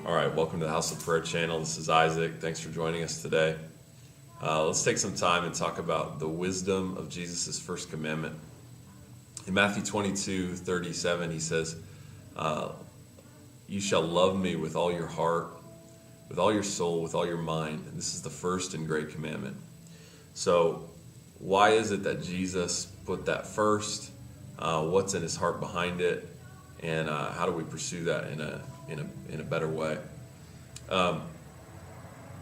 All right, welcome to the House of Prayer channel. This is Isaac. Thanks for joining us today. Let's take some time and talk about the wisdom of Jesus' first commandment. In Matthew 22:37, he says, you shall love me with all your heart, with all your soul, with all your mind. And this is the first and great commandment. So why is it that Jesus put that first? What's in his heart behind it? And how do we pursue that in a better way?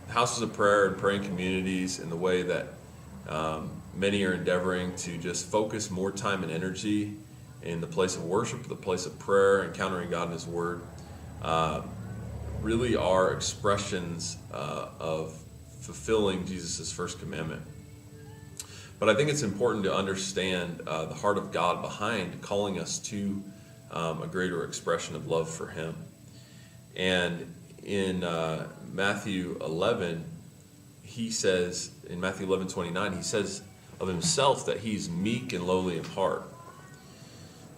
Houses of prayer and praying communities, in the way that many are endeavoring to just focus more time and energy in the place of worship, the place of prayer, encountering God in His Word, really are expressions of fulfilling Jesus' first commandment. But I think it's important to understand the heart of God behind calling us to a greater expression of love for Him. And in Matthew 11, he says, in Matthew 11:29, he says of himself that he's meek and lowly in heart.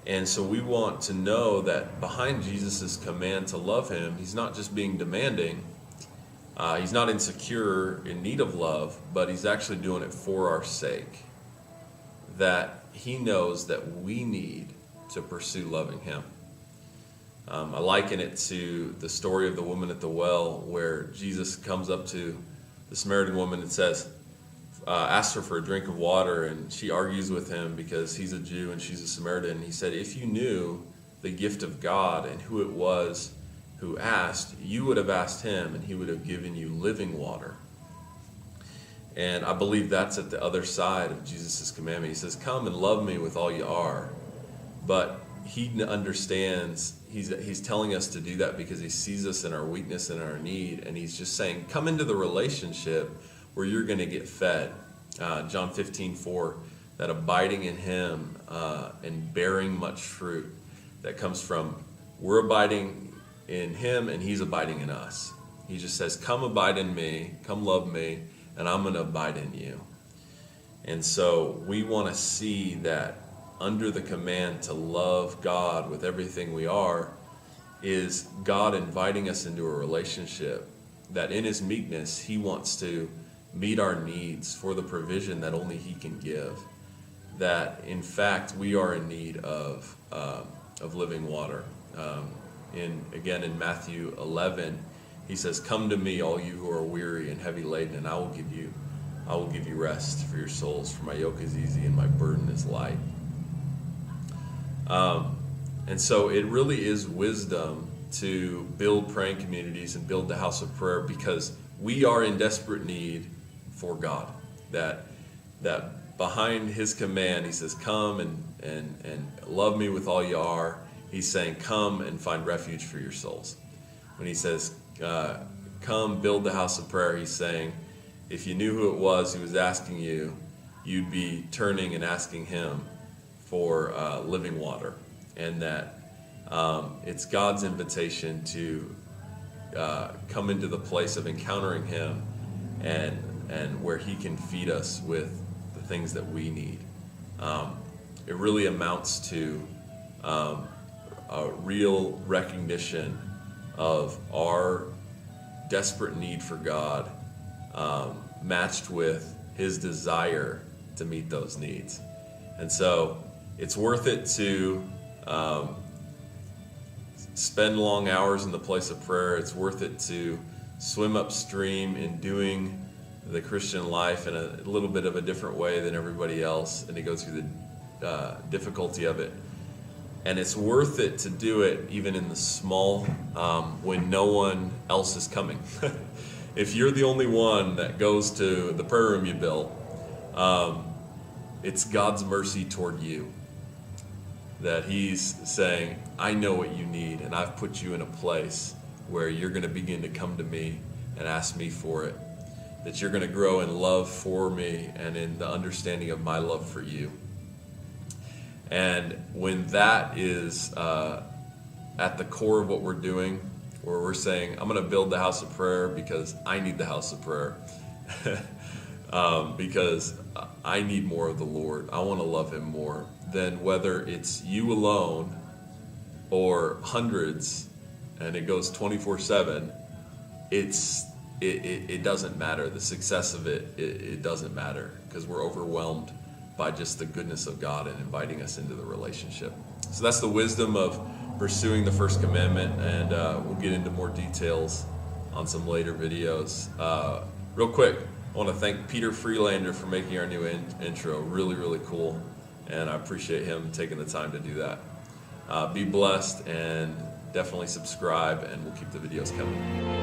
And so we want to know that behind Jesus' command to love Him, He's not just being demanding, He's not insecure, in need of love, but He's actually doing it for our sake. That He knows that we need to pursue loving Him. I liken it to the story of the woman at the well, where Jesus comes up to the Samaritan woman and says, asks her for a drink of water, and she argues with him because he's a Jew and she's a Samaritan. And he said, if you knew the gift of God and who it was who asked, you would have asked Him and He would have given you living water. And I believe that's at the other side of Jesus' commandment. He says, come and love me with all you are. But He understands, he's telling us to do that because He sees us in our weakness and our need. And He's just saying, come into the relationship where you're going to get fed. John 15:4, that abiding in Him and bearing much fruit that comes from we're abiding in Him and He's abiding in us. He just says, come abide in me, come love me, and I'm going to abide in you. And so we want to see that under the command to love God with everything we are is God inviting us into a relationship that in His meekness He wants to meet our needs for the provision that only He can give. That in fact we are in need of living water. In Matthew 11, He says, come to me, all you who are weary and heavy laden, and I will give you rest for your souls, for my yoke is easy and my burden is light. And so it really is wisdom to build praying communities and build the house of prayer, because we are in desperate need for God. That behind His command, He says, come and love me with all you are. He's saying, come and find refuge for your souls. When He says, come build the house of prayer, He's saying, if you knew who it was who was asking you, you'd be turning and asking Him for living water. And that it's God's invitation to come into the place of encountering Him and where He can feed us with the things that we need. It really amounts to a real recognition of our desperate need for God, matched with His desire to meet those needs. And so it's worth it to spend long hours in the place of prayer. It's worth it to swim upstream in doing the Christian life in a little bit of a different way than everybody else, and to go through the difficulty of it. And it's worth it to do it even in the small, when no one else is coming. If you're the only one that goes to the prayer room you built, it's God's mercy toward you. That He's saying, I know what you need, and I've put you in a place where you're going to begin to come to me and ask me for it. That you're going to grow in love for me and in the understanding of my love for you. And when that is at the core of what we're doing, where we're saying, I'm going to build the house of prayer because I need the house of prayer. Because I need more of the Lord. I want to love Him more. Then whether it's you alone or hundreds, and it goes 24/7, it doesn't matter. The success of it doesn't matter, because we're overwhelmed by just the goodness of God and inviting us into the relationship. So that's the wisdom of pursuing the first commandment, and we'll get into more details on some later videos. Real quick, I want to thank Peter Freelander for making our new intro. Really, really cool, and I appreciate him taking the time to do that. Be blessed, and definitely subscribe, and we'll keep the videos coming.